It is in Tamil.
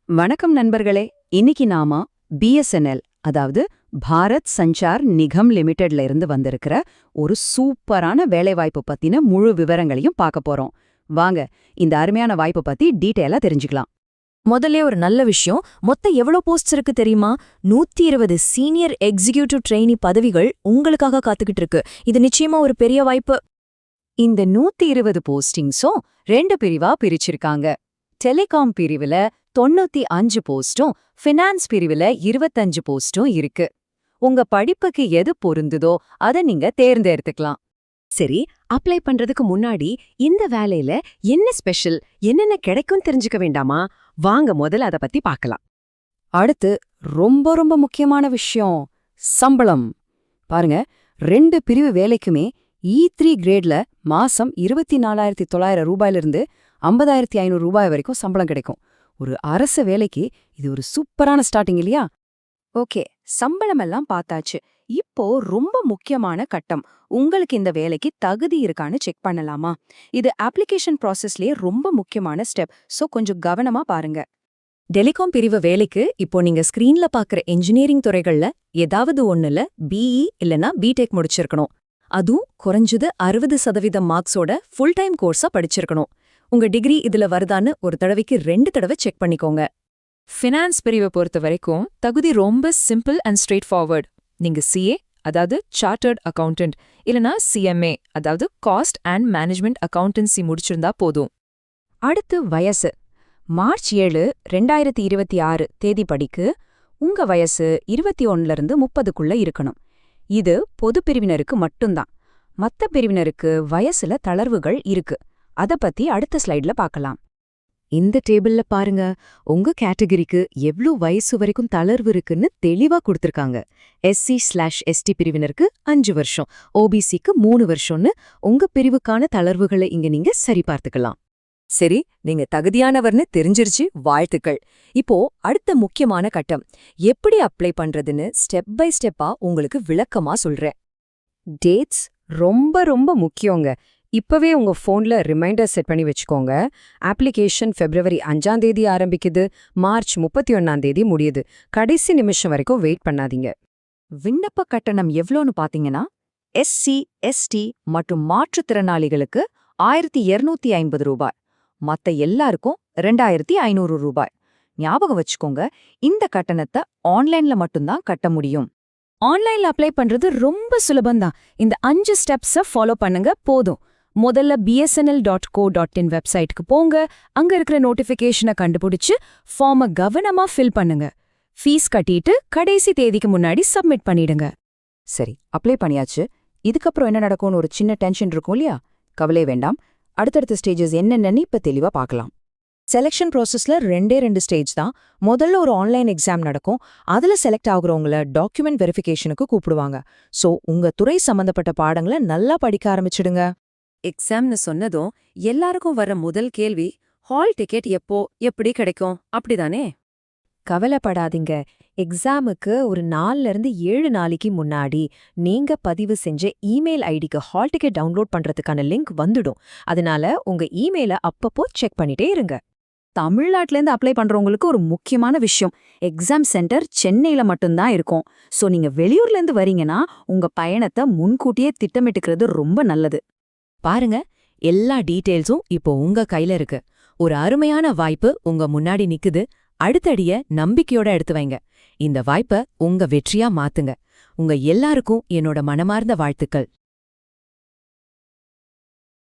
வணக்கம் நண்பர்களே. இன்னைக்கு நாம பிஎஸ்என்எல், அதாவது பாரத் சஞ்சார் நிகம் லிமிடெட்ல இருந்து வந்திருக்கிற ஒரு சூப்பரான வேலைவாய்ப்பு பத்தின முழு விவரங்களையும் பார்க்க போறோம். வாங்க இந்த அருமையான வாய்ப்பு பத்தி டீட்டெயிலா தெரிஞ்சுக்கலாம். முதல்ல ஒரு நல்ல விஷயம், மொத்த எவ்வளவு போஸ்ட்ஸ் இருக்கு தெரியுமா? 120 சீனியர் எக்ஸிகியூட்டிவ் ட்ரெயினி பதவிகள் உங்களுக்காக காத்துக்கிட்டு இருக்கு. இது நிச்சயமா ஒரு பெரிய வாய்ப்பு. இந்த 120 போஸ்டிங்ஸும் 2 பிரிவா பிரிச்சிருக்காங்க. டெலிகாம் பிரிவுல 95 போஸ்டும், ஃபினான்ஸ் பிரிவுல 25 போஸ்டும் இருக்கு. உங்க படிப்புக்கு எது பொருந்துதோ அதை நீங்க தேர்ந்தெடுத்துக்கலாம். சரி, அப்ளை பண்றதுக்கு முன்னாடி இந்த வேலையில என்ன ஸ்பெஷல், என்னென்ன கிடைக்கும் தெரிஞ்சுக்க வேண்டாமா? வாங்க முதல்ல அத பத்தி பார்க்கலாம். அடுத்து ரொம்ப ரொம்ப முக்கியமான விஷயம், சம்பளம். பாருங்க, 2 பிரிவு வேலைக்குமே E3 கிரேட்ல மாசம் 24,900 ரூபாயிலிருந்து 50,500 ரூபாய் வரைக்கும் சம்பளம் கிடைக்கும். ஒரு அரசு வேலைக்கு இது ஒரு சூப்பரான ஸ்டார்டிங் இல்லையா? ஓகே, சம்பளம் எல்லாம் பார்த்தாச்சு. இப்போ ரொம்ப முக்கியமான கட்டம், உங்களுக்கு இந்த வேலைக்கு தகுதி இருக்கான்னு செக் பண்ணலாமா? இது அப்ளிகேஷன் ப்ராசஸ்லயே ரொம்ப முக்கியமான ஸ்டெப். சோ கொஞ்சம் கவனமா பாருங்க. டெலிகாம் பிரிவு வேலைக்கு இப்போ நீங்க ஸ்கிரீன்ல பாக்குற இன்ஜினியரிங் துறைகள்ல ஏதாவது ஒண்ணுல பிஇ இல்லனா பிடெக் முடிச்சிருக்கணும். அதுவும் குறைஞ்சது 60% மார்க்ஸோட ஃபுல் டைம் கோர்ஸா படிச்சிருக்கணும். உங்க டிகிரி இதுல வருதான்னு ஒரு தடவைக்கு 2 தடவை செக் பண்ணிக்கோங்க. ஃபினான்ஸ் பிரிவை பொறுத்த வரைக்கும் தகுதி ரொம்ப சிம்பிள் அண்ட் ஸ்ட்ரெயிட் ஃபார்வர்ட். நீங்க சிஏ, அதாவது சார்ட்டர்ட் அக்கவுண்டன்ட், இல்லனா சிஎம்ஏ, அதாவது காஸ்ட் அண்ட் மேனேஜ்மெண்ட் அக்கவுண்டன்சி முடிச்சிருந்தா போதும். அடுத்து வயசு. மார்ச் 7, 2026 தேதிப்படிக்கு உங்க வயசு 21லிருந்து 30க்குள்ள இருக்கணும். இது பொது பிரிவினருக்கு மட்டும்தான். மத்த பிரிவினருக்கு வயசுல தளர்வுகள் இருக்கு. அத பத்தி அடுத்த ஸ்லைட்ல பார்க்கலாம். இந்த டேபிள்ல பாருங்க, உங்க கேட்டகரிக்கு எவ்ளோ வயசு வரைக்கும் தளர்வு இருக்குன்னு தெளிவா கொடுத்திருக்காங்க. SC/ST பிரிவினருக்கு 5 வருஷம், OBCக்கு 3 வருஷம்னு உங்க பிரிவுக்கான தளர்வுகளை இங்க நீங்க சரி பார்த்துக்கலாம். சரி, நீங்க தகுதியானவர்னு தெரிஞ்சிருச்சு, வாழ்த்துக்கள். இப்போ அடுத்த முக்கியமான கட்டம், எப்படி அப்ளை பண்றதுன்னு ஸ்டெப் பை ஸ்டெப்பா உங்களுக்கு விளக்கமா சொல்றேன். டேட்ஸ் ரொம்ப ரொம்ப முக்கியங்க. இப்பவே உங்க போன்ல ரிமைண்டர் செட் பண்ணி வச்சுக்கோங்க. அப்ளிகேஷன் February 5ஆம் தேதி ஆரம்பிக்குது, March 31ஆம் தேதி முடியுது. கடைசி நிமிஷம் வரைக்கும் வெயிட் பண்ணாதீங்க. விண்ணப்ப கட்டணம் எவ்ளோன்னு பாத்தீங்கன்னா, SC, ST மற்றும் மாற்றுத்திறனாளிகளுக்கு 1250 ரூபாய், மத்த எல்லாருக்கும் 2500 ரூபாய். ஞாபகம் வச்சுக்கோங்க, இந்த கட்டணத்தை ஆன்லைன்ல மட்டும்தான் கட்ட முடியும். ஆன்லைன்ல அப்ளை பண்றது ரொம்ப சுலபம்தான். இந்த 5 ஸ்டெப்ஸை ஃபாலோ பண்ணுங்க போதும். முதல்ல bsnl.co.in வெப்சைட்டுக்கு போங்க. அங்க இருக்கிற நோட்டிஃபிகேஷனை கண்டுபிடிச்சு ஃபார்மை கவனமா ஃபில் பண்ணுங்க. ஃபீஸ் கட்டிட்டு கடைசி தேதிக்கு முன்னாடி சப்மிட் பண்ணிடுங்க. சரி, அப்ளை பண்ணியாச்சு. இதுக்கப்புறம் என்ன நடக்கும்னு ஒரு சின்ன டென்ஷன் இருக்கும் இல்லையா? கவலை வேண்டாம். அடுத்தடுத்த ஸ்டேஜஸ் என்னென்னு இப்ப தெளிவா பார்க்கலாம். செலெக்ஷன் ப்ராசஸ்ல 2 ஸ்டேஜ் தான். முதல்ல ஒரு ஆன்லைன் எக்ஸாம் நடக்கும். அதுல செலக்ட் ஆகுறவங்கள டாக்குமெண்ட் வெரிஃபிகேஷனுக்கு கூப்பிடுவாங்க. சோ உங்க துறை சம்பந்தப்பட்ட பாடங்களை நல்லா படிக்க ஆரம்பிச்சிடுங்க. எக்ஸாம்னு சொன்னதும் எல்லாருக்கும் வர முதல் கேள்வி, ஹால் டிக்கெட் எப்போ, எப்படி கிடைக்கும், அப்படிதானே? கவலைப்படாதீங்க. எக்ஸாமுக்கு ஒரு 4லிருந்து 7 நாளைக்கு முன்னாடி நீங்க பதிவு செஞ்ச இமெயில் ஐடிக்கு ஹால் டிக்கெட் டவுன்லோட் பண்றதுக்கான லிங்க் வந்துடும். அதனால உங்க இமெயிலை அப்பப்போ செக் பண்ணிட்டே இருங்க. தமிழ்நாட்டிலேருந்து அப்ளை பண்றவங்களுக்கு ஒரு முக்கியமான விஷயம், எக்ஸாம் சென்டர் சென்னையில மட்டும்தான் இருக்கும். சோ நீங்க வெளியூர்லேருந்து வரீங்கன்னா உங்க பயணத்தை முன்கூட்டியே திட்டமிட்டுக்கிறது ரொம்ப நல்லது. பாருங்க, எல்லா டீட்டெயில்ஸும் இப்போ உங்க கையில இருக்கு. ஒரு அருமையான வாய்ப்பு உங்க முன்னாடி நிக்குது. அடுத்தடிய நம்பிக்கையோட எடுத்து வைங்க. இந்த வாய்ப்பை உங்க வெற்றியா மாத்துங்க. உங்க எல்லாருக்கும் என்னோட மனமார்ந்த வாழ்த்துக்கள்.